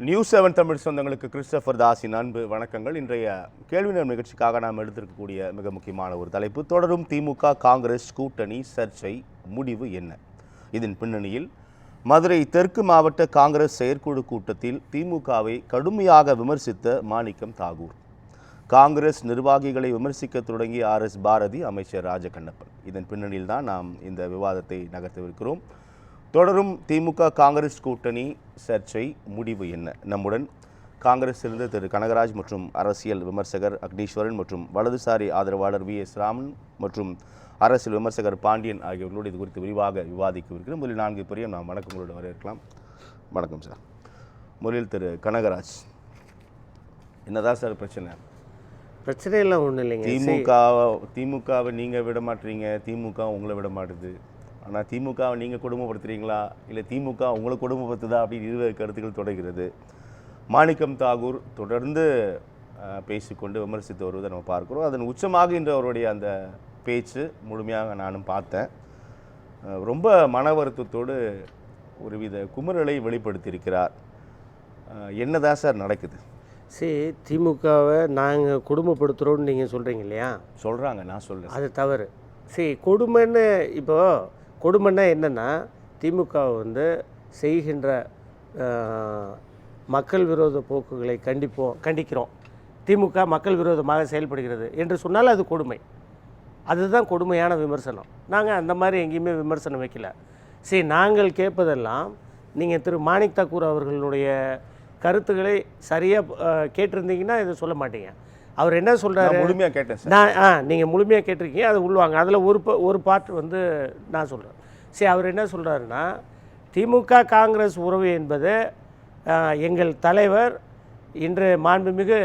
News 7 Tamil சொந்தங்களுக்கு Christopher தாஸின் அன்பு வணக்கங்கள். இன்றைய கேள்வி நேரம் நிகழ்ச்சிக்காக நாம் எடுத்திருக்கக்கூடிய மிக முக்கியமான ஒரு தலைப்பு, தொடரும் திமுக காங்கிரஸ் கூட்டணி சர்ச்சை முடிவு என்ன? இதன் பின்னணியில் மதுரை தெற்கு மாவட்ட காங்கிரஸ் செயற்குழு கூட்டத்தில் திமுகவை கடுமையாக விமர்சித்த மாணிக்கம் தாகூர், காங்கிரஸ் நிர்வாகிகளை விமர்சிக்க தொடங்கிய RS பாரதி, அமைச்சர் ராஜகண்ணப்பன். இதன் பின்னணியில் தான் நாம் இந்த விவாதத்தை நகர்த்தவிருக்கிறோம். தொடரும் திமுக காங்கிரஸ் கூட்டணி சர்ச்சை முடிவு என்ன? நம்முடன் காங்கிரஸிலிருந்து திரு கனகராஜ் மற்றும் அரசியல் விமர்சகர் அக்னீஸ்வரன் மற்றும் வலதுசாரி ஆதரவாளர் VS ராமன் மற்றும் அரசியல் விமர்சகர் பாண்டியன் ஆகியோர்களோடு இது குறித்து விரிவாக விவாதிக்கவிருக்கிறோம். முதலில் 4 பேரையும் நாம் வணக்கங்களோடு வரவேற்கலாம். வணக்கம் சார். முதலில் திரு கனகராஜ், என்னதான் சார் பிரச்சனை? பிரச்சனையெல்லாம் ஒன்றும் இல்லைங்க. திமுகவை நீங்கள் விட மாட்டீங்க, திமுக உங்களை விட மாட்டுது. ஆனால் திமுகவை நீங்கள் கொடுமைப்படுத்துகிறீங்களா இல்லை திமுக உங்களை கொடுமைப்படுத்துதா அப்படின்னு இருவேறு கருத்துக்கள் தொடர்கிறது. மாணிக்கம் தாகூர் தொடர்ந்து பேசிக்கொண்டு விமர்சித்து வருவதை நம்ம பார்க்குறோம். அதன் உச்சமாக இன்று அவருடைய அந்த பேச்சு முழுமையாக நானும் பார்த்தேன். ரொம்ப மன வருத்தத்தோடு ஒருவித குமுறலை வெளிப்படுத்தியிருக்கிறார். என்னதான் சார் நடக்குது? சரி, திமுகவை நாங்கள் கொடுமைப்படுத்துகிறோன்னு நீங்கள் சொல்கிறீங்க இல்லையா? சொல்கிறாங்க, நான் சொல்கிறேன், அது தவறு. சரி, கொடுமைன்னு இப்போது கொடுமைன்னா என்னென்னா, திமுக செய்கின்ற மக்கள் விரோத போக்குகளை கண்டிக்கிறோம். திமுக மக்கள் விரோதமாக செயல்படுகிறது என்று சொன்னால் அது கொடுமை. அதுதான் கொடுமையான விமர்சனம். நாங்கள் அந்த மாதிரி எங்கேயுமே விமர்சனம் வைக்கல. சரி, நாங்கள் கேட்பதெல்லாம் நீங்கள் திரு மாணிக் தாக்கூர் அவர்களுடைய கருத்துக்களை சரியாக கேட்டிருந்தீங்கன்னா இதை சொல்ல மாட்டீங்க. அவர் என்ன சொல்கிறாரு? முழுமையாக கேட்டேன். நீங்கள் முழுமையாக கேட்டிருக்கீங்க, அது உள்வாங்க. அதில் ஒரு பார்ட் நான் சொல்கிறேன். சரி, அவர் என்ன சொல்கிறாருன்னா, திமுக காங்கிரஸ் உறவு என்பது எங்கள் தலைவர் இன்று மாண்புமிகு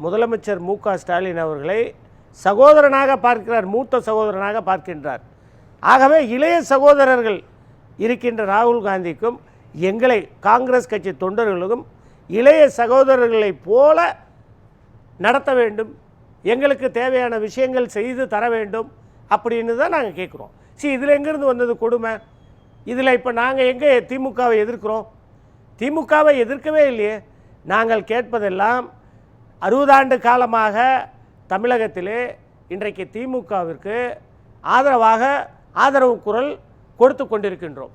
முதலமைச்சர் MK ஸ்டாலின் அவர்களை சகோதரனாக பார்க்கிறார், மூத்த சகோதரனாக பார்க்கின்றார். ஆகவே இளைய சகோதரர்கள் இருக்கின்ற ராகுல் காந்திக்கும் எங்களை காங்கிரஸ் கட்சி தொண்டர்களுக்கும் இளைய சகோதரர்களைப் போல நடத்த வேண்டும், எங்களுக்கு தேவையான விஷயங்கள் செய்து தர வேண்டும் அப்படின்னு தான் நாங்கள் கேட்குறோம். சரி, இதில் எங்கேருந்து வந்தது கொடுமை? இதில் இப்போ நாங்கள் எங்கே திமுகவை எதிர்க்கிறோம்? திமுகவை எதிர்க்கவே இல்லையே. நாங்கள் கேட்பதெல்லாம் 60 ஆண்டு காலமாக தமிழகத்திலே இன்றைக்கு திமுகவிற்கு ஆதரவு குரல் கொடுத்து கொண்டிருக்கின்றோம்.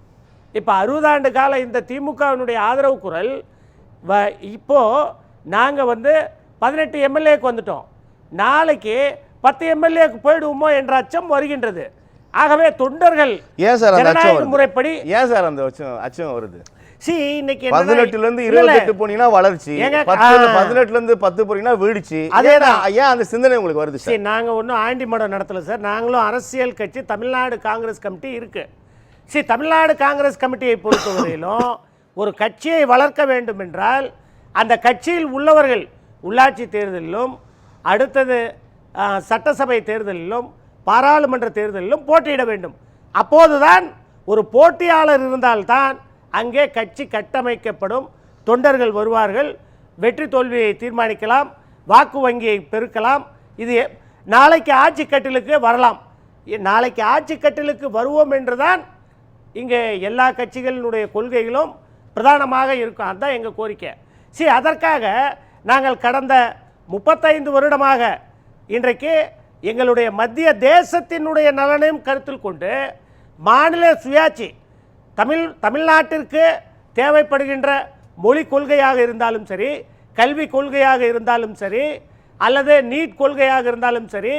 இப்போ 60 ஆண்டு கால இந்த திமுகவினுடைய ஆதரவு குரல் இப்போது நாங்கள் 18 MLAக்கு வந்துட்டோம். நாளைக்கு 10 MLAக்கு போயிடுவோமோ என்ற அச்சம் வருகின்றது. ஆகவே தொண்டர்கள் ஜனநாயக முறைப்படி ஏன் சார் அந்த அச்சம் வருது? இன்னைக்கு 18லேருந்து 28 போனீங்கன்னா வளர்ச்சி, 18லேருந்து 10 போனீங்கன்னா வீழ்ச்சி. அதேதான் ஏன் அந்த சிந்தனை உங்களுக்கு வருது? சரி, நாங்கள் ஒன்றும் ஆண்டி மடம் நடத்தலை சார். நாங்களும் அரசியல் கட்சி தமிழ்நாடு காங்கிரஸ் கமிட்டி இருக்கு. சரி, தமிழ்நாடு காங்கிரஸ் கமிட்டியை பொறுத்தவரையிலும் ஒரு கட்சியை வளர்க்க வேண்டும் என்றால் அந்த கட்சியில் உள்ளவர்கள் உள்ளாட்சி தேர்தலிலும் அடுத்தது சட்டசபை தேர்தலிலும் பாராளுமன்ற தேர்தலிலும் போட்டியிட வேண்டும். அப்போதுதான் ஒரு போட்டியாளர் இருந்தால்தான் அங்கே கட்சி கட்டமைக்கப்படும், தொண்டர்கள் வருவார்கள், வெற்றி தோல்வியை தீர்மானிக்கலாம், வாக்கு வங்கியை பெருக்கலாம். இது நாளைக்கு ஆட்சி கட்டிலுக்கு வரலாம். நாளைக்கு ஆட்சி கட்டிலுக்கு வருவோம் என்றுதான் இங்கே எல்லா கட்சிகளினுடைய கொள்கைகளும் பிரதானமாக இருக்கும். அதுதான் எங்கள் கோரிக்கை. சரி, அதற்காக நாங்கள் கடந்த 35 வருடமாக இன்றைக்கு எங்களுடைய மத்திய தேசத்தினுடைய நலனையும் கருத்தில் கொண்டு மாநில சுயாட்சி தமிழ்நாட்டிற்கு தேவைப்படுகின்ற மொழி கொள்கையாக இருந்தாலும் சரி, கல்வி கொள்கையாக இருந்தாலும் சரி, அல்லது நீட் கொள்கையாக இருந்தாலும் சரி,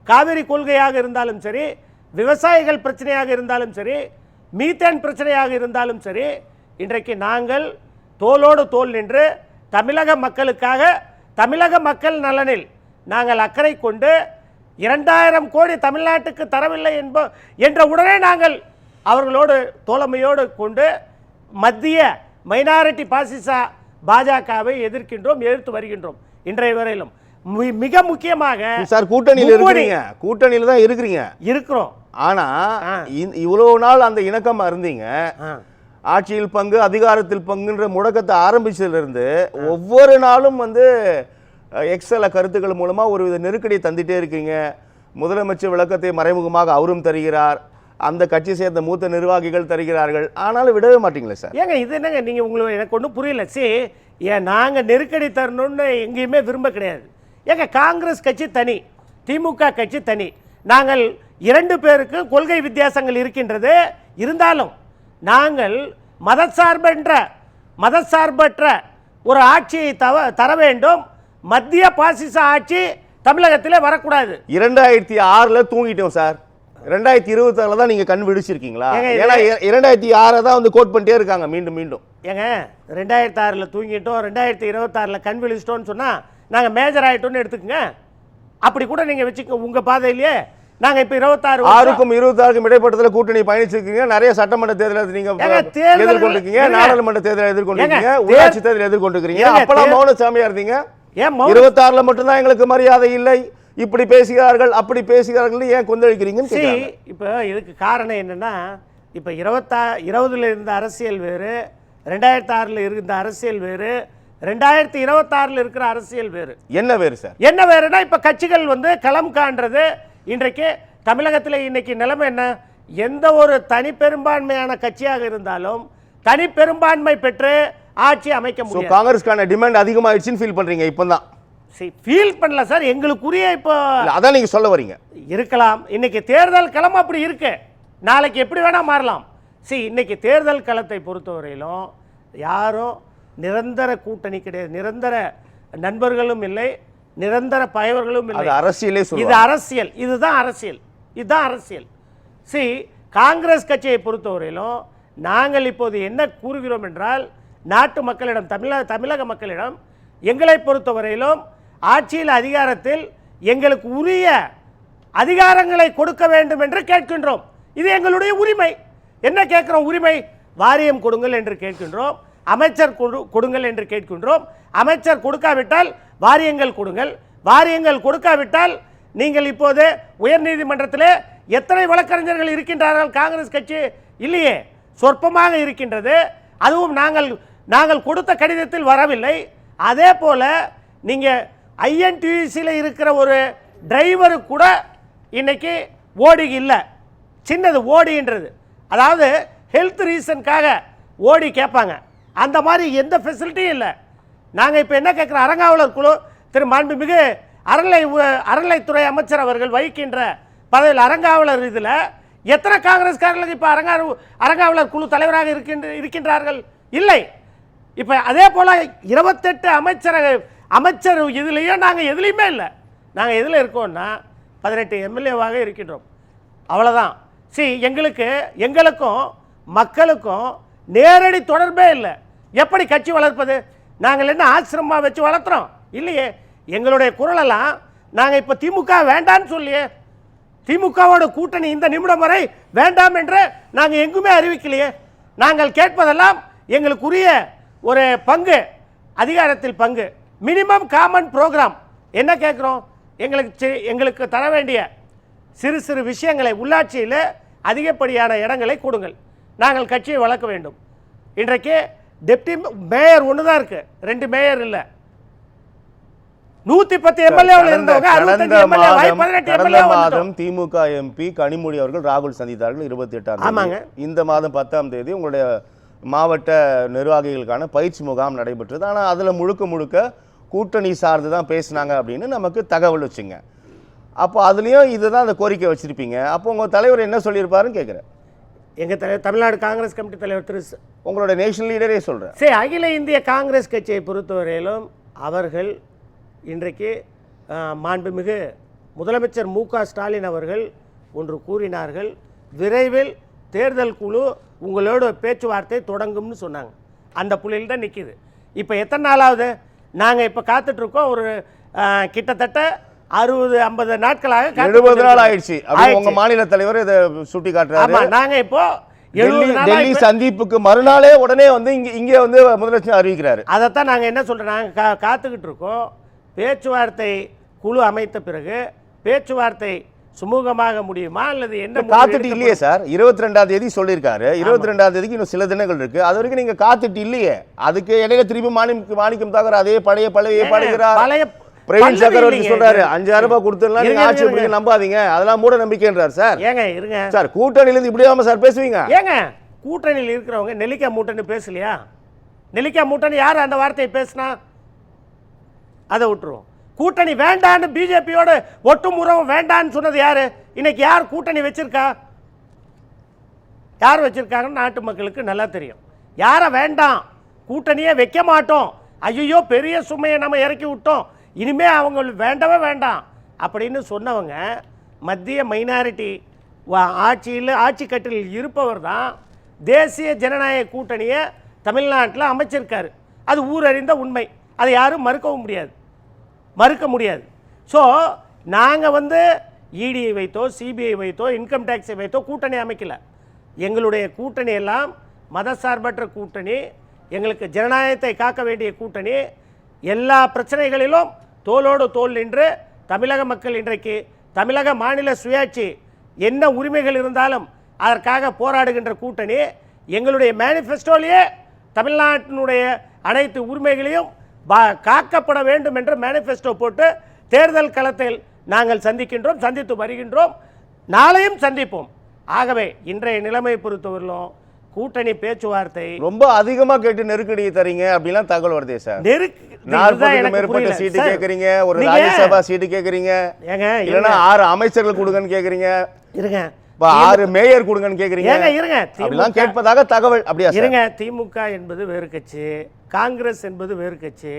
காவிரி கொள்கையாக இருந்தாலும் சரி, விவசாயிகள் பிரச்சனையாக இருந்தாலும் சரி, மீத்தேன் பிரச்சனையாக இருந்தாலும் சரி, இன்றைக்கு நாங்கள் தோளோடு தோள் நின்று தமிழக மக்களுக்காக, தமிழக மக்கள் நலனில் நாங்கள் அக்கறை கொண்டு 2000 கோடி தமிழ்நாட்டுக்கு தரவில்லை என்ற உடனே நாங்கள் அவர்களோடு தோழமையோடு கொண்டு மத்திய மைனாரிட்டி பாசிச பாஜகவை எதிர்த்து வருகின்றோம். இன்றைய வரையிலும் மிக முக்கியமாக சார் கூட்டணியில் தான் இருக்கிறோம். ஆனா இவ்வளவு நாள் அந்த இணக்கமா இருந்தீங்க. ஆட்சியில் பங்கு, அதிகாரத்தில் பங்குன்ற முடக்கத்தை ஆரம்பிச்சதிலிருந்து ஒவ்வொரு நாளும் எக்ஸல கருத்துக்கள் மூலமா ஒரு வித நெருக்கடியை தந்துட்டே இருக்கீங்க. முதலமைச்சர் விளக்கத்தை மறைமுகமாக அவரும் தருகிறார். அந்த கட்சி சேர்ந்த மூத்த நிர்வாகிகள் தருகிறார்கள், ஆனாலும் விடவே மாட்டீங்களே சார். ஏங்க இது என்னங்க நீங்கள் உங்களுக்கு எனக்கு ஒன்றும் புரியல. ஏன் நாங்கள் நெருக்கடி தரணும்னு எங்கேயுமே விரும்ப கிடையாது. ஏங்க காங்கிரஸ் கட்சி தனி, திமுக கட்சி தனி. நாங்கள் 2 பேருக்கும் கொள்கை வித்தியாசங்கள் இருக்கின்றது. இருந்தாலும் நாங்கள் மதசார்பற்ற ஒரு ஆட்சியை தர வேண்டும். மத்திய பாசிச ஆட்சி தமிழகத்திலே வரக்கூடாது. 2006 தூங்கிட்டோம் சார். 2026 தான் நீங்க கண் விழிச்சிருக்கீங்களா? ஏன்னா 2006 தான் வந்து கோட் பண்ணிட்டே இருக்காங்க மீண்டும் மீண்டும். ஏங்க 2006 தூங்கிட்டோம், 2026 கண் விழிச்சிட்டோம்னு சொன்னா நாங்க மேஜர் ஆயிட்டோம்னு எடுத்துக்கங்க. அப்படி கூட நீங்க வச்சுக்கோங்க உங்க பாதையிலேயே. நாங்க இப்ப 26க்கும் 26க்கும் இடைப்பட்டதுல கூட்டணி பயணிச்சிருக்கீங்க. நிறைய சட்டமன்ற தேர்தலை நீங்க எதிர்கொண்டிருக்கீங்க, நாடாளுமன்ற தேர்தலை எதிர்கொண்டிருக்கீங்க, உள்ளாட்சி தேர்தலை எதிர்கொண்டிருக்கீங்க. அப்பெல்லாம் மௌனசாமியா இருந்தீங்க. 26 மட்டும்தான் எங்களுக்கு மரியாதை இல்லை, இப்படி பேசுகிறார்கள் அப்படி பேசுகிறார்கள், ஏன் கொந்தளிக்கிறீங்கன்னு கேக்குறாங்க. இப்போ இதுக்கு காரணம் என்னன்னா, இப்போ 2020 இருந்த அரசியல் வேறு, 2006 இருந்த அரசியல் வேறு, 2026 இருக்கிற அரசியல் வேறு. என்ன வேறு சார்? என்ன வேறுனா இப்ப கட்சிகள் வந்து களம் காண்றது. இன்றைக்கு தமிழகத்தில் இன்னைக்கு நிலைமை என்ன? எந்த ஒரு தனி பெரும்பான்மையான கட்சியாக இருந்தாலும் தனி பெரும்பான்மை பெற்று ஆட்சி அமைக்க முடியும். காங்கிரஸ்கான டிமாண்ட் அதிகமாயிடுச்சுன்னு ஃபீல் பண்றீங்க இப்பதான்? ஃபீல் பண்ணல சார், எங்களுக்குரிய இப்போ அதான் நீங்க சொல்ல வரீங்க. இருக்கலாம். இன்னைக்கு தேர்தல் களம் அப்படி இருக்கு, நாளைக்கு எப்படி வேணா மாறலாம். இன்னைக்கு தேர்தல் களத்தை பொறுத்தவரையிலும் யாரும் நிரந்தர கூட்டணி கிடையாது, நிரந்தர நண்பர்களும் இல்லை, நிரந்தர பயவர்களும் இல்லை. அரசியலே இது அரசியல், இதுதான் அரசியல், இதுதான் அரசியல். காங்கிரஸ் கட்சியை பொறுத்தவரையிலும் நாங்கள் இப்போது என்ன கூறுகிறோம் என்றால், நாட்டு மக்களிடம், தமிழக மக்களிடம் எங்களை பொறுத்தவரையிலும் ஆட்சியில் அதிகாரத்தில் எங்களுக்கு உரிய அதிகாரங்களை கொடுக்க வேண்டும் என்று கேட்கின்றோம். இது எங்களுடைய உரிமை. என்ன கேட்கிறோம்? உரிமை. வாரியம் கொடுங்கள் என்று கேட்கின்றோம், அமைச்சர் கொடுங்கள் என்று கேட்கின்றோம். அமைச்சர் கொடுக்காவிட்டால் வாரியங்கள் கொடுங்கள், வாரியங்கள் கொடுக்காவிட்டால் நீங்கள் இப்போது உயர்நீதிமன்றத்தில் எத்தனை வழக்கறிஞர்கள் இருக்கின்றார்கள்? காங்கிரஸ் கட்சி இல்லையே, சொற்பமாக இருக்கின்றது. அதுவும் நாங்கள் கொடுத்த கடிதத்தில் வரவில்லை. அதே போல நீங்க ஐஎன்டியூசியில் இருக்கிற ஒரு டிரைவரு கூட இன்னைக்கு ஓடி இல்லை, சின்னது ஓடின்றது. அதாவது ஹெல்த் ரீசனுக்காக ஓடி கேட்பாங்க, அந்த மாதிரி எந்த ஃபெசிலிட்டியும் இல்லை. நாங்கள் இப்போ என்ன கேட்குறோம்? அறங்காவலர் குழு திரு மாண்புமிகு அறநிலைத்துறை அமைச்சர் அவர்கள் வகிக்கின்ற பதவியில் அறங்காவலர் இதில் எத்தனை காங்கிரஸ்காரர்களுக்கு இப்போ அறங்காவலர் குழு தலைவராக இருக்கின்றார்கள்? இல்லை. இப்போ அதே போல் 28 அமைச்சர் இதுலேயும் நாங்கள் எதுலேயுமே இல்லை. நாங்கள் எதில் இருக்கோம்னா 18 எம்எல்ஏவாக இருக்கின்றோம், அவ்வளோதான். எங்களுக்கும் மக்களுக்கும் நேரடி தொடர்பே இல்லை. எப்படி கட்சி வளர்ப்பது? நாங்கள் என்ன ஆசிரமமாக வச்சு வளர்த்துறோம்? இல்லையே. எங்களுடைய குரலெல்லாம் நாங்கள் இப்போ திமுக வேண்டான்னு சொல்லியே, திமுகவோட கூட்டணி இந்த நிமிடம் வரை வேண்டாம் என்று நாங்கள் எங்குமே அறிவிக்கலையே. நாங்கள் கேட்பதெல்லாம் எங்களுக்குரிய ஒரு பங்கு, அதிகாரத்தில் பங்கு, மினிமம் காமன் ப்ரோக்ராம். என்ன கேட்குறோம்? எங்களுக்கு தர வேண்டிய சிறு சிறு விஷயங்களை, உள்ளாட்சியில் அதிகப்படியான இடங்களை கொடுங்கள், நாங்கள் கட்சியை வளர்க்க வேண்டும். இன்றைக்கு டெப்டி மேயர் ஒன்று தான் இருக்கு, 2 மேயர் இல்லை. 110 எம்எல்ஏவில் இருந்தவங்க 65 எம்எல்ஏ. திமுக எம்பி கனிமொழி அவர்கள் ராகுல் சந்தித்தார்கள் 28ஆம் தேதி. இந்த மாதம் 10ஆம் தேதி உங்களுடைய மாவட்ட நிர்வாகிகளுக்கான பயிற்சி முகாம் நடைபெற்றது. ஆனால் அதில் முழுக்க கூட்டணி சார்ந்து தான் பேசினாங்க அப்படின்னு நமக்கு தகவல் வச்சுங்க. அப்போ அதுலேயும் இதுதான் அந்த கோரிக்கை வச்சுருப்பீங்க. அப்போ உங்கள் தலைவர் என்ன சொல்லியிருப்பாருன்னு கேட்குறேன். எங்கள் தலைவர், தமிழ்நாடு காங்கிரஸ் கமிட்டி தலைவர் திரு, உங்களோட நேஷனல் லீடரே சொல்கிறேன். அகில இந்திய காங்கிரஸ் கட்சியை பொறுத்தவரையிலும் அவர்கள் இன்றைக்கு மாண்புமிகு முதலமைச்சர் மு.க. ஸ்டாலின் அவர்கள் ஒன்று கூறினார்கள், விரைவில் தேர்தல் குழு உங்களோட பேச்சுவார்த்தை தொடங்கும்னு சொன்னாங்க. அந்த புள்ளியில் தான் நிற்கிது. இப்போ எத்தனை நாளாவது நாங்கள் இப்போ காத்துட்ருக்கோம்? ஒரு கிட்டத்தட்ட 60-50 நாட்களாக 70 நாள் ஆயிடுச்சு. உங்க மாநில தலைவர் இதை சுட்டி காட்டுறாரு. நாங்க இப்போ டெல்லி சந்திப்புக்கு மறுநாளே உடனே வந்து இங்கே வந்து முதலமைச்சர் அறிவிக்கிறாரு. அதைத்தான் நாங்கள் என்ன சொல்கிறோம், நாங்கள் காத்துக்கிட்டு இருக்கோம். பேச்சுவார்த்தை குழு அமைத்த பிறகு பேச்சுவார்த்தை சுமூகமாக முடியுமா அல்லது என்ன? காத்துட்டு இல்லையே சார். 22ஆம் தேதி சொல்லியிருக்காரு. 22ஆம் தேதிக்கு இன்னும் சில தினங்கள் இருக்கு. அது வரைக்கும் நீங்க காத்துட்டு இல்லையே. அதுக்கு இடையில திரும்பி மாணிக்கம் தாக்கர் அதே பழைய பாடுகிறார். பிரவீன் பல்லவி சக்கரவர்த்தி இல்லைங்க. சொல்றாரு 5000 ரூபாய் கொடுத்துடலாம் நீங்க இருங்க, ஆட்சி இருங்க. பிடிக்க நம்பாதீங்க, அதெல்லாம் மூட நம்பிக்கைன்றார் சார். ஏங்க இருங்க சார் கூட்டணியில இருந்து இப்படியாம சார் பேசுவீங்க? ஏங்க கூட்டணியில் இருக்கிறவங்க நெல்லிக்காய் மூட்டைன்னு பேசலையா? நெல்லிக்காய் மூட்டைன்னு யார் அந்த வார்த்தையை பேசினா? அதை விட்டுருவோம். கூட்டணி வேண்டான்னு பிஜேபியோட ஒட்டும் உறவும் வேண்டான்னு சொன்னது யாரு? இன்னைக்கு யார் கூட்டணி வச்சிருக்கா? யார் வச்சிருக்காங்கன்னு நாட்டு மக்களுக்கு நல்லா தெரியும். யாரை வேண்டாம், கூட்டணியே வைக்க மாட்டோம், ஐயோ பெரிய சுமையை நம்ம இறக்கி விட்டோம், இனிமே அவங்க வேண்டவே வேண்டாம் அப்படின்னு சொன்னவங்க மத்திய மைனாரிட்டி ஆட்சி கட்டில் இருப்பவர் தான் தேசிய ஜனநாயக கூட்டணியை தமிழ்நாட்டில் அமைச்சிருக்காரு. அது ஊரறிந்த உண்மை, அதை யாரும் மறுக்க முடியாது. ஸோ நாங்கள் இடியை வைத்தோ சிபிஐ வைத்தோ இன்கம் டேக்ஸை வைத்தோ கூட்டணி அமைக்கல. எங்களுடைய கூட்டணி எல்லாம் மதசார்பற்ற கூட்டணி, எங்களுக்கு ஜனநாயகத்தை காக்க வேண்டிய கூட்டணி. எல்லா பிரச்சனைகளிலும் தோளோடு தோள் நின்று தமிழக மக்கள் இன்றைக்கு தமிழக மாநில சுயாட்சி என்ன உரிமைகள் இருந்தாலும் அதற்காக போராடுகின்ற கூட்டணி. எங்களுடைய மேனிஃபெஸ்டோலேயே தமிழ்நாட்டினுடைய அனைத்து உரிமைகளையும் காக்கப்பட வேண்டும் என்ற மேனிஃபெஸ்டோ போட்டு தேர்தல் களத்தில் நாங்கள் சந்தித்து வருகின்றோம், நாளையும் சந்திப்போம். ஆகவே இன்றைய நிலைமை பொறுத்தவரையிலும் கூட்டணி பேச்சுவார்த்தை ரொம்ப அதிகமா கேட்டு நெருக்கடி தரீங்க அப்படிலாம் தகவல் வருதே சார். 40க்கு மேற்பட்ட சீட்டு கேக்குறீங்க, ஒரு ராஜ்யசபா சீட்டு கேக்குறீங்க, இல்லனா 6 அமைச்சர்கள் கொடுங்கன்னு கேக்குறீங்க, இருங்க 6 மேயர் கொடுங்கன்னு கேக்குறீங்க, இருங்க அப்படிலாம் கேட்பதாக தகவல். அப்படியா இருங்க, திமுக என்பது வேறு கட்சி, காங்கிரஸ் என்பது வேறு கட்சி,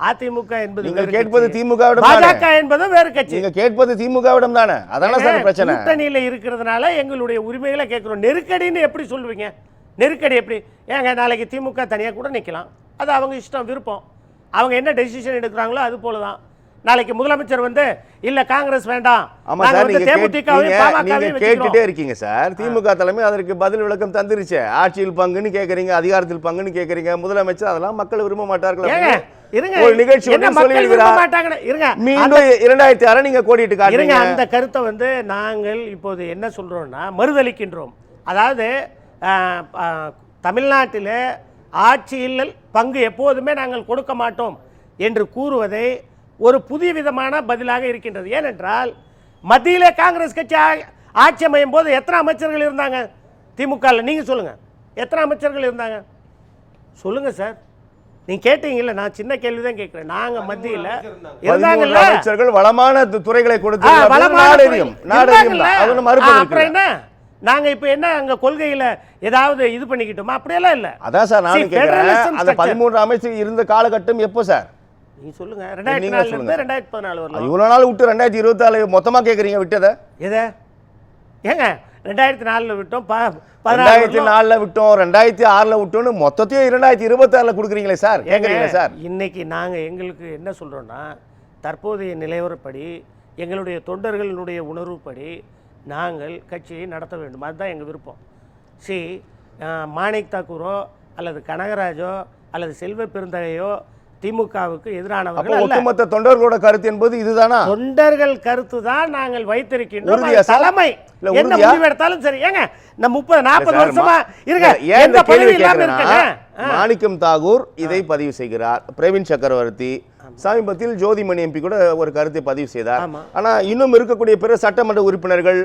அதிமுக என்பது நீங்கள் கேட்பது திமுகவிடம், பாஜக என்பது வேறு கட்சி. நீங்க கேட்பது திமுகவிடம் தானே, அதான சார் பிரச்சனை. கூட்டணியில இருக்கிறதுனால எங்களுடைய உரிமைகளை கேட்கிறோம். நெருக்கடின்னு எப்படி சொல்லுவீங்க? நெருக்கடி எப்படி? ஏங்க நாளைக்கு திமுக தனியா கூட நிக்கலாம், அது அவங்க இஷ்டம், விருப்பம். அவங்க என்ன டெசிஷன் எடுக்கிறாங்களோ அது போலதான். நாளைக்கு முதலமைச்சர் இல்ல காங்கிரஸ் வேண்டாம், ஆமா சார், நீங்க கேட்டுட்டே இருக்கீங்க சார். திமுக தலைமை அதற்கு பதில் விளக்கம் தந்துருச்சு. ஆட்சியில் பங்குன்னு கேக்குறீங்க, அதிகாரத்தில் பங்குன்னு கேக்குறீங்க. முதலமைச்சர் அதெல்லாம் மக்கள் விரும்ப மாட்டார்கள் ஒரு நிகழ்ச்சி மீண்டும் 2006 நீங்க கோடிட்டு காட்டுறீங்க. அந்த கருத்தை நாங்கள் இப்போது என்ன சொல்றோம்னா மறுதளிக்கின்றோம். அதாவது தமிழ்நாட்டில் ஆட்சியில் பங்கு எப்போதுமே நாங்கள் கொடுக்க மாட்டோம் என்று கூறுவதை ஒரு புதிய விதமான பதிலாக இருக்கின்றது. ஏனென்றால் மத்தியிலே காங்கிரஸ் கட்சி ஆட்சி அமையும் போது எத்தனை அமைச்சர்கள் இருந்தாங்க திமுகவில்? நீங்க சொல்லுங்க, எத்தனை அமைச்சர்கள் இருந்தாங்க சொல்லுங்க சார். நீங்க கேட்டீங்கல்ல, நான் சின்ன கேள்விதான் கேட்கிறேன். நாங்க மத்தியில இருந்தாங்கல்ல அமைச்சர்கள், வளமான துறைகளை கொடுத்து அப்புறம் என்ன நாங்க இப்ப என்ன அங்க கொள்கையில ஏதாவது இது பண்ணிக்கிட்டோமா? அப்படியெல்லாம் இல்ல. அதான் சார் நான் கேக்குறேன், அந்த 13 அமைச்சர் இருந்த காலகட்டம் எப்போ சார்? நீ சொல்லுங்க. 2004 இருந்து 2014 வரலாம். இவ்வளவு நாள் விட்டு 2024 மொத்தமா கேக்குறீங்க விட்டத? எத? ஏங்க 2004ல விட்டோம், 2004ல விட்டோம், 2006ல விட்டோம்னு மொத்தத்தையும் 2026ல கொடுக்குறீங்களே சார், கேக்குறீங்களா சார்? இன்னைக்கு நாங்க எங்களுக்கு என்ன சொல்றோம்னா, தற்போதைய நிலவரப்படி எங்களுடைய தொண்டர்களுடைய உணர்வுப்படி நாங்கள் கட்சியை நடத்த வேண்டும், அதுதான் எங்கள் விருப்பம். மாணிக் தாக்கூரோ அல்லது கனகராஜோ அல்லது செல்வ பெருந்தகையோ திமுகவுக்கு எதிரானவர்கள் அல்ல. ஒட்டுமொத்த தொண்டர்களோட கருத்து என்பது இதுதானா? தொண்டர்கள் கருத்து தான் நாங்கள் வைத்திருக்கின்றோம். தலைமை என்ன முடிவு எடுத்தாலும் சரி. ஏங்க நம்ம 30-40 வருஷமா இருங்க, எந்த பதவி இல்லாம இருக்கங்க. மாணிக்கம் தாகூர் இதை பதிவு செய்கிறார், பிரவீன் சக்கரவர்த்தி சமீபத்தில் ஜோதிமணி எம்பி கூட ஒரு கருத்தை பதிவு செய்தார். ஆனா இன்னும் இருக்கக்கூடிய பிற சட்டமன்ற உறுப்பினர்கள்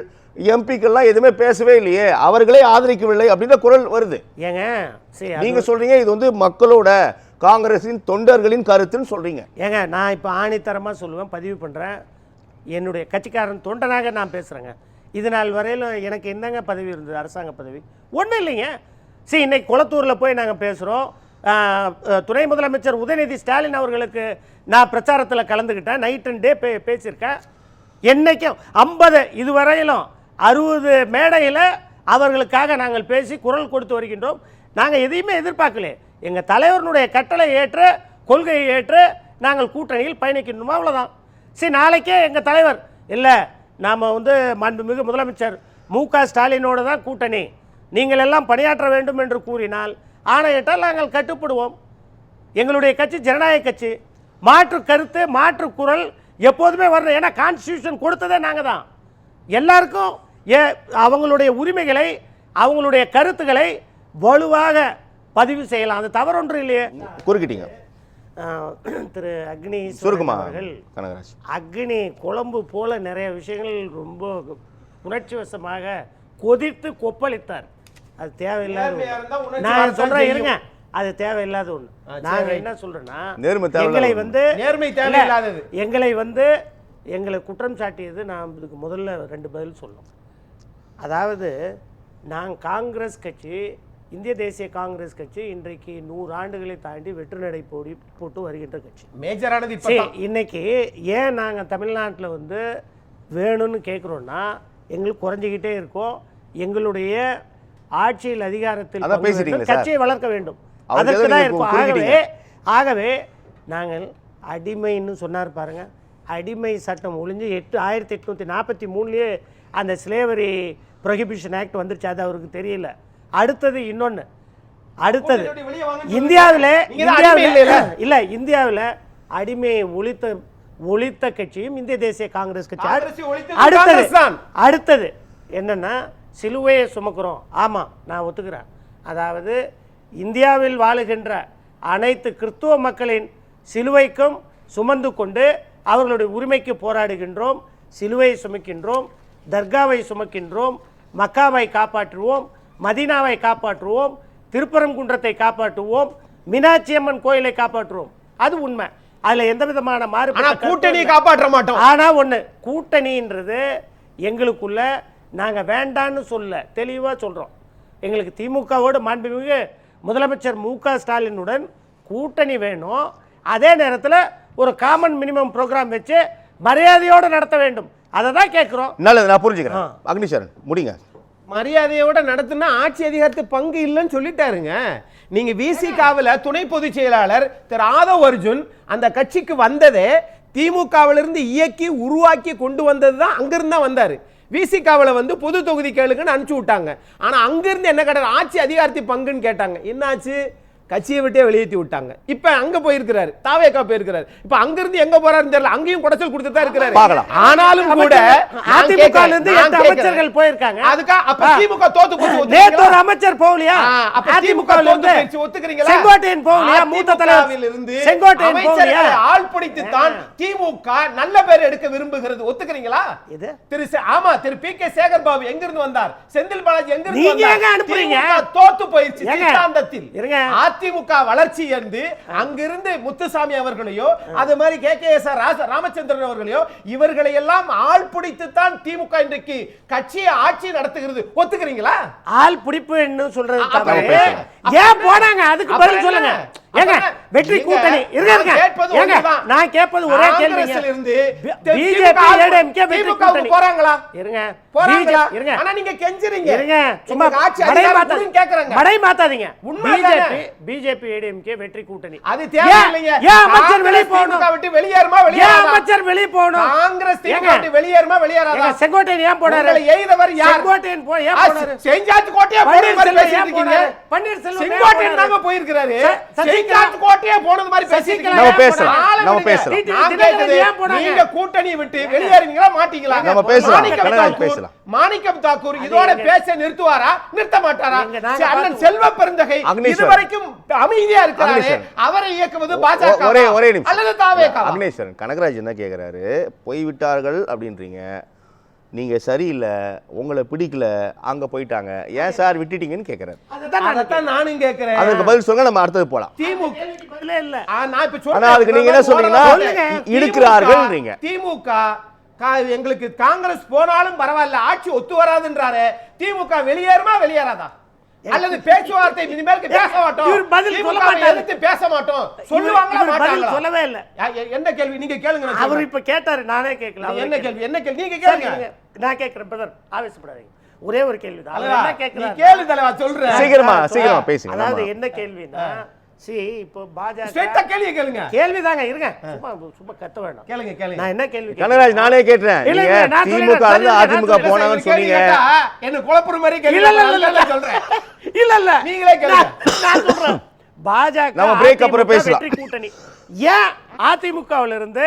எம்பிக்கெல்லாம் எதுவுமே பேசவே இல்லையே, அவர்களே ஆதரிக்கவில்லை அப்படின்ற குரல் வருது. ஏங்க நீங்க சொல்றீங்க இது மக்களோட காங்கிரசின் தொண்டர்களின் கருத்துன்னு சொல்றீங்க. ஏங்க நான் இப்போ ஆணித்தரமா சொல்லுவேன், பதிவு பண்றேன். என்னுடைய கட்சிக்காரன் தொண்டனாக நான் பேசுறேங்க. இது நாள் வரையில எனக்கு என்னங்க பதவி இருந்தது? அரசாங்க பதவி ஒன்றும் இல்லைங்க. இன்னைக்கு குளத்தூரில் போய் நாங்கள் பேசுகிறோம். துணை முதலமைச்சர் உதயநிதி ஸ்டாலின் அவர்களுக்கு நான் பிரச்சாரத்தில் கலந்துக்கிட்டேன், நைட் அண்ட் டே பேசியிருக்கேன். என்னைக்கும் 50 இதுவரையிலும் 60 மேடையில் அவர்களுக்காக நாங்கள் பேசி குரல் கொடுத்து வருகின்றோம். நாங்கள் எதையுமே எதிர்பார்க்கல. எங்கள் தலைவருடைய கட்டளை ஏற்று கொள்கையை ஏற்று நாங்கள் கூட்டணியில் பயணிக்கணுமா, அவ்வளோதான். நாளைக்கே எங்கள் தலைவர் இல்லை, நாம் மாண்புமிகு முதலமைச்சர் மு.க. ஸ்டாலினோடு தான் கூட்டணி, நீங்கள் எல்லாம் பணியாற்ற வேண்டும் என்று கூறினால் ஆணையிட்டால் நாங்கள் கட்டுப்படுவோம். எங்களுடைய கட்சி ஜனநாயக கட்சி, மாற்று கருத்து மாற்று குரல் எப்போதுமே வரணும். ஏன்னா கான்ஸ்டிடியூஷன் கொடுத்ததே நாங்கள் தான். எல்லாருக்கும் அவங்களுடைய உரிமைகளை அவங்களுடைய கருத்துக்களை வலுவாக பதிவு செய்யலாம், அது தவறொன்று இல்லையே. குறுக்கிட்டீங்க. திரு அக்னி சுருக்குமா அவர்கள் கனகராஜ் அக்னி குழம்பு போல நிறைய விஷயங்கள் ரொம்ப உணர்ச்சி வசமாக கொதித்து கொப்பளித்தார். அது தேவையில்லாத ஒண்ணு. நான் சொல்றேன் இருங்க, அது தேவையில்லாத ஒண்ணு. நாங்க என்ன சொல்றேன்னா, எங்களை வந்து நேர்மை தேவையில்லாதது, எங்களை குற்றம் சாட்டியது. நான் இதுக்கு முதல்ல 2 பதில் சொல்லணும். அதாவது காங்கிரஸ் கட்சி, இந்திய தேசிய காங்கிரஸ் கட்சி இன்றைக்கு 100 ஆண்டுகளை தாண்டி வெற்று நடை போட்டு வருகின்ற கட்சி. மேஜரானது இன்னைக்கு ஏன் நாங்கள் தமிழ்நாட்டில் வந்து வேணும்னு கேட்குறோன்னா, எங்களுக்கு குறைஞ்சிக்கிட்டே இருக்கோம். எங்களுடைய ஆட்சியில் அதிகாரத்தில் கட்சியை வளர்க்க வேண்டும், அதற்கு தான் இருக்கும். ஆகவே நாங்கள் அடிமைன்னு சொன்னார் பாருங்க, அடிமை சட்டம் ஒழிஞ்சு 1843 அந்த ஸ்லேவரி ப்ரொஹிபிஷன் ஆக்ட் வந்துருச்சு. அது அவருக்கு தெரியல. அடுத்தது இன்னொன்று, அடுத்தது இந்தியாவில் அடிமையை ஒழித்த கட்சியும் இந்திய தேசிய காங்கிரஸ் கட்சி. அடுத்தது என்னன்னா, சிலுவையை சுமக்கிறோம். ஆமா, நான் ஒத்துக்கிறேன். அதாவது இந்தியாவில் வாழுகின்ற அனைத்து கிறிஸ்துவ மக்களின் சிலுவைக்கும் சுமந்து கொண்டு அவர்களுடைய உரிமைக்கு போராடுகின்றோம். சிலுவையை சுமக்கின்றோம், தர்காவை சுமக்கின்றோம், மக்காவை காப்பாற்றுவோம், மதீனாவை காப்பாற்றுவோம், திருப்பரங்குன்றத்தை காப்பாற்றுவோம், மீனாட்சி அம்மன் கோயிலை காப்பாற்றுவோம். அது உண்மை, அதுல எந்த விதமான கூட்டணியை காப்பாற்ற மாட்டோம். ஆனா ஒண்ணு, கூட்டணின்றது எங்களுக்குள்ள நாங்க வேண்டான்னு சொல்ல தெளிவா சொல்றோம். எங்களுக்கு திமுகவோடு மாண்புமிகு முதலமைச்சர் மு.க. ஸ்டாலினுடன் கூட்டணி வேணும். அதே நேரத்தில் ஒரு காமன் மினிமம் ப்ரோக்ராம் வச்சு மரியாதையோடு நடத்த வேண்டும். அதை தான் கேட்குறோம். நல்லது, நான் புரிஞ்சுக்கிறேன். அக்னிசரன் முடிங்க. மரியாதையோட நடத்துனா ஆட்சி அதிகாரத்து பங்கு இல்லைன்னு சொல்லிட்டாருங்க. நீங்க விசிகாவில் துணை பொதுச் செயலாளர் திரு ஆதவ் அர்ஜுன் அந்த கட்சிக்கு வந்ததே திமுகவிலிருந்து இயக்கி உருவாக்கி கொண்டு வந்தது தான். அங்கிருந்து தான் வந்தாரு. விசிகாவில் வந்து பொது தொகுதி கேளுங்கன்னு அனுப்பிச்சு விட்டாங்க. ஆனா அங்கிருந்து என்ன கேட்டார், ஆட்சி அதிகாரத்து பங்குன்னு கேட்டாங்க. என்னாச்சு, கட்சியை விட்டே வெளியேற்றி விட்டாங்க. இப்ப அங்க போயிருக்கிறாரு, தாவேகா போயிருக்கிறாரு. இப்ப அங்கிருந்து எங்க போறாருன்னு தெரியல. அங்கேயும் குடைச்சல் கொடுத்து தான் இருக்கிறாரு. ஆனாலும் கூட அதிமுகல இருந்து 8 அமைச்சர்கள் போயிருக்காங்க. அதுக்கு அப்ப திமுக தோத்து போச்சு. நேத்து ஒரு அமைச்சர் போகலையா? அப்ப திமுக தோத்து போச்சு, ஒத்துக்கிறீங்களா? செங்கோட்டையன் போகலையா? மூத்த தலைவர் இருந்து செங்கோட்டையன் போகலையா? ஆள் பிடித்து தான் திமுக நல்ல பேர் எடுக்க விரும்புகிறது, ஒத்துக்கிறீங்களா? இது ஆமா, திரு பி.கே. சேகர் பாபு எங்க இருந்து வந்தார்? செந்தில் பாலாஜி எங்க இருந்து வந்தார்? நீங்க அனுப்புறீங்க. தோத்து போயிடுச்சு சித்தாந்தத்தில். இருங்க, அதிமுக வளர்ச்சி என்று அங்கிருந்து முத்துசாமி அவர்களையோ அது மாதிரி கே.கே.எஸ்.ஆர். ராமச்சந்திரன் அவர்களையோ இவர்களை எல்லாம் ஆள் பிடித்துத்தான் திமுக இன்றைக்கு கட்சியை ஆட்சி நடத்துகிறது, ஒத்துக்கிறீங்களா? ஆள் பிடிப்பு சொல்றது தவிர ஏன் போனாங்க? அதுக்கு பதில் சொல்லுங்க. ஏங்க வெற்றி கூட்டணி இருங்க. நான் கேட்பது ஒரே கேள்விங்க. பிஜேபி ஏடிஎம்கே வெற்றி கூட்டணி போறாங்களா? இருங்க, போறாங்களா? இருங்க, ஆனா நீங்க கெஞ்சுறீங்க. இருங்க, சும்மா மடை மாத்தாதீங்க. பிஜேபி ஏடிஎம்கே வெற்றி கூட்டணி அது தேவையில்லைங்க. ஏன் அமைச்சர் வெளிய போணும்? விட்டு வெளியேறுமா வெளியேறாதா? ஏன் அமைச்சர் வெளிய போணும்? காங்கிரஸ் திமுக விட்டு வெளியேறுமா வெளியேறாதா? செங்கோட்டையன் ஏன் போறாரு? எய்தவர் யார்? செங்கோட்டையன் போய் ஏன் போறாரு? செஞ்சாத்து கோட்டையா போறது மாதிரி பேசிட்டீங்க. பன்னீர்செல்வம் செங்கோட்டையன் தாங்க போய் இருக்காரு. செஞ்சாத்து கோட்டையா போனது மாதிரி பேசிட்டீங்க. நம்ம பேசலாம். நீங்க கூட்டணி விட்டு வெளியேறுவீங்களா மாட்டீங்களா? நம்ம பேசலாம். மாணிக்கம் தாக்கூர் இதோட பேச நிறுத்துவாரா நிறுத்த மாட்டாரா? அண்ணன் செல்வ பெருந்தகை இதுவரைக்கும் அமைதியா இருக்காரு. அவரை இயக்குவது பாஜக ஒரே நிமிஷம் அல்லது தாவேகா? அக்னேஸ்வரன் கனகராஜ் என்ன கேக்குறாரு, போய் விட்டார்கள் அப்படின்றீங்க, நீங்க சரியில்லை, உங்களை பிடிக்கல, அங்க போயிட்டாங்க, ஏன் சார் விட்டுட்டீங்கன்னு கேக்குறாரு. அதத்தான் நானும் கேக்குறேன். அதுக்கு பதில் சொல்லுங்க, நம்ம அடுத்தது போலாம். திமுக இல்ல, நான் இப்ப சொல்றேன். ஆனா அதுக்கு நீங்க என்ன சொல்றீங்கன்னா இழுக்கிறார்கள்ன்றீங்க. திமுக எங்களுக்கு காங்கிரஸ் போனாலும் பரவாயில்ல, ஆட்சி ஒத்து வராதுன்றாரு. திமுக வெளியேறுமா வெளியேறாதா? அல்லது பேச்சுவார்த்தை இனிமேல் பேச மாட்டோம், எதிர்த்து பேச மாட்டோம் சொல்லுவாங்களா மாட்டாங்களா? சொல்லவே இல்ல. என்ன கேள்வி நீங்க கேளுங்க. அவர் இப்ப கேட்டாரு, நானே கேட்கல. என்ன கேள்வி நீங்க கேளுங்க. நான் கேட்கிறேன் பிரதர், ஆவேசப்படாதீங்க. ஒரே ஒரு கேள்வி தான். என்ன கேக்குறீங்க? கேளு தலைவா, சொல்றேன். சீக்கிரமா பேசுங்க. அதாவது என்ன கேள்வினா, இப்போ பாஜக ஸ்ட்ரைட்டா கேள்வி கேளுங்க. கேள்விதாங்க, இருங்க, சும்மா கத்த வேண்டாம். கேளுங்க. நான் என்ன கேள்வி கனகராஜ் நானே கேட்றேன். நீங்க திமுக இருந்து அதிமுக போனாங்கன்னு சொன்னீங்க. என்ன குழப்பற மாதிரி கேள்வி இல்ல சொல்றேன். இல்ல நீங்களே கேளுங்க. நான் சொல்றேன். பாஜக நம்ம பிரேக் அப்புறம் பேசலாம். வெற்றி கூட்டணி ஏன் அதிமுகவில் இருந்து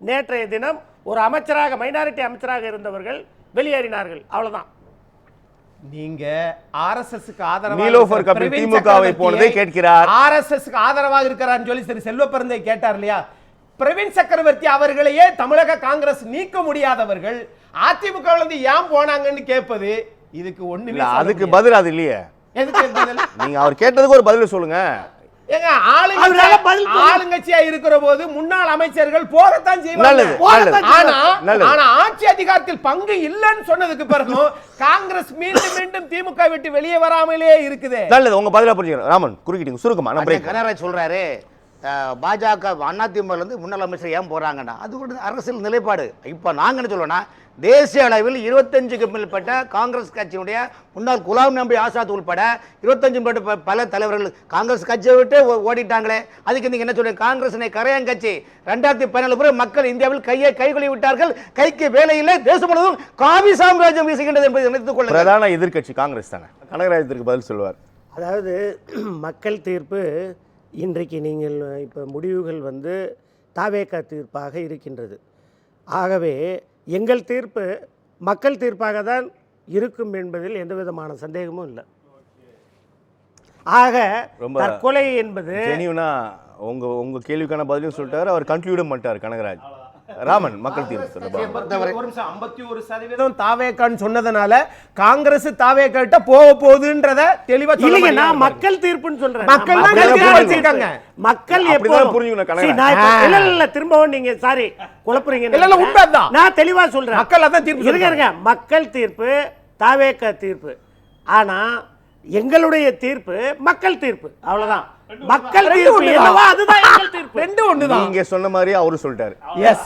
நேற்றைய தினம் ஒரு அமைச்சராக மைனாரிட்டி அமைச்சராக இருந்தவர்கள் வெளியேறினார்கள்? அவ்வளவுதான். நீங்க ஆர்எஸ்எஸ்க்கு ஆதரவாக நீலோஃபர் கபில் பிரவீன் திமுகவை சக்கரவர்த்தியை போனதை கேட்கிறார். ஆர்எஸ்எஸ்க்கு ஆதரவாக இருக்கிறார்னு சொல்லி சரி செல்வப்பெருந்தை கேட்டார் இல்லையா? பிரவீன் சக்கரவர்த்தி அவர்களையே தமிழக காங்கிரஸ் நீக்க முடியாதவர்கள் அதிமுகவில் இருந்து ஏன் போனாங்கன்னு கேட்பது இதுக்கு ஒண்ணுமே இல்ல, சொல்ல அதுக்கு முடியாது. பதில் அது இல்லையே. எதுக்கு பதில்? நீங்க அவர் கேட்டதுக்கு ஒரு பதில் சொல்லுங்க. ஏங்க அவரால பதில் சொல்ல- ஆளுங்கட்சியா இருக்கிற போது முன்னாள் அமைச்சர்கள் போகத்தான் செய்வாங்க. நல்லது, நல்லது. நல்லது. ஆனா ஆட்சி அதிகாரத்தில் பங்கு இல்லைன்னு சொன்னதுக்கு பிறகும் காங்கிரஸ் மீண்டும் மீண்டும் திமுக விட்டு வெளியே வராமலே இருக்குது. நல்லது, உங்க பதிலா புரிஞ்சுக்கிறேன். ராமன் குறுக்கிட்டீங்க, சுருக்கமா நான் break. கனகராஜ் சொல்றாரு பாஜக அதிமுக இருந்து முன்னாள் அமைச்சர் ஏன் போறாங்கன்னா அது ஒரு அரசியல் நிலைப்பாடு. இப்ப நாங்க என்ன சொல்றோம்னா தேசிய அளவில் 25க்கு மேற்பட்ட காங்கிரஸ் கட்சியினுடைய முன்னாள் குலாம் நபி ஆசாத் உள்பட 25 மேற்பட்ட பல தலைவர்கள் காங்கிரஸ் கட்சியை விட்டு ஓடிட்டாங்களே. அதுக்கு நீங்க என்ன சொல்றீங்க? காங்கிரஸ் கரையான் கட்சி 2017 பிறகு மக்கள் இந்தியாவில் கைகொள்ளி விட்டார்கள். கைக்கு வேலையில்லை, தேசம் முழுவதும் காவி சாம்ராஜ்யம் வீசுகின்றது என்பதை நினைத்துக் கொள்ளுங்கள். பிரதான எதிர்க்கட்சி காங்கிரஸ் தானே. கனகராஜத்திற்கு பதில் சொல்லுவார். அதாவது மக்கள் தீர்ப்பு இன்றைக்கு நீங்கள் இப்போ முடிவுகள் வந்து தாவேகா தீர்ப்பாக இருக்கின்றது. ஆகவே எங்கள் தீர்ப்பு மக்கள் தீர்ப்பாக தான் இருக்கும் என்பதில் எந்த விதமான சந்தேகமும் இல்லை. ஆக ரொம்ப தற்கொலை என்பது ஜெனியூனா உங்க கேள்விக்கான பதிலையும் சொல்லிட்டாரு. அவர் கன்க்ளூடும் பண்ணிட்டார் கனகராஜ். ராமன் மக்கள் தீர்ப்பு தொடர்பாக 51% தாவேக்கான்னு சொன்னதனால காங்கிரஸ் தாவேக்கிட்ட போக போகுதுன்றத தெளிவா சொல்ல இல்லைங்க, முடியாது. நான் மக்கள் தீர்ப்புன்னு சொல்றேன். மக்கள் தான் மக்கள் தீர்ப்பு தீர்ப்பு வச்சிருக்காங்க. மக்கள் அப்படிதான் எப்போதும் புரிஞ்சுக்கணும் கனகராஜ். சரி, நான் இப்ப- இல்ல, இல்ல, திரும்பவும் நீங்க சாரி குழப்புறீங்க. இல்ல, இல்ல, உண்மைதான். நான் தெளிவா சொல்றேன். மக்கள் அதான் தீர்ப்பு இருங்க, இருங்க. மக்கள் தீர்ப்பு தாவேக்கா தீர்ப்பு. ஆனா எங்களுடைய தீர்ப்பு மக்கள் தீர்ப்பு. அவ்வளவுதான். மக்கள் ரெண்டு தீர்ப்பு ஒண்ணுதான். என்னவோ அதுதான் எங்கள் தீர்ப்பு. ரெண்டு ஒண்ணுதான். நீங்க சொன்ன மாதிரி அவரு சொல்லிட்டாரு. எஸ்